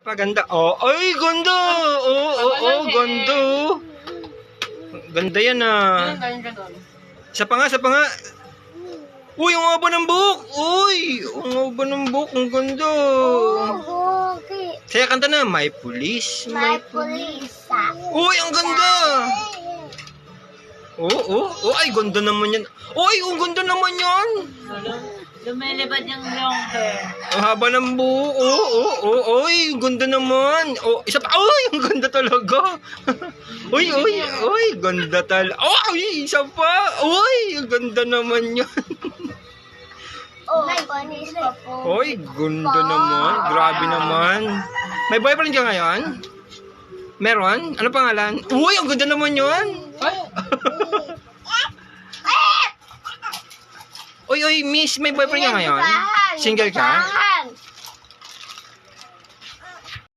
Paganda. Oh, ay, ganda. Ganda. Ganda yan ah. Isa pa nga, isa pa nga. Uy, ang haba ng buhok. Uy, ang haba ng buhok. Ang ganda. Okay. Saya kanta na, may pulis. May pulis. Uy, ang ganda. Ay, ganda naman yan. Uy, ang ganda naman yan. Lumilipad yung long hair. Ang haba ng buhok. Uy, ang ganda naman. Isa pa. Uy, ang ganda talaga. Uy, ganda talaga. Uy, isa pa. Uy, ang ganda naman yan. May pulis pa po. Uy, ganda naman. Grabe naman. May boyfriend ka ngayon? Meron? Ano pangalan? Uy, ang ganda naman yun. Uy, miss, may boyfriend ka ngayon? Single ka?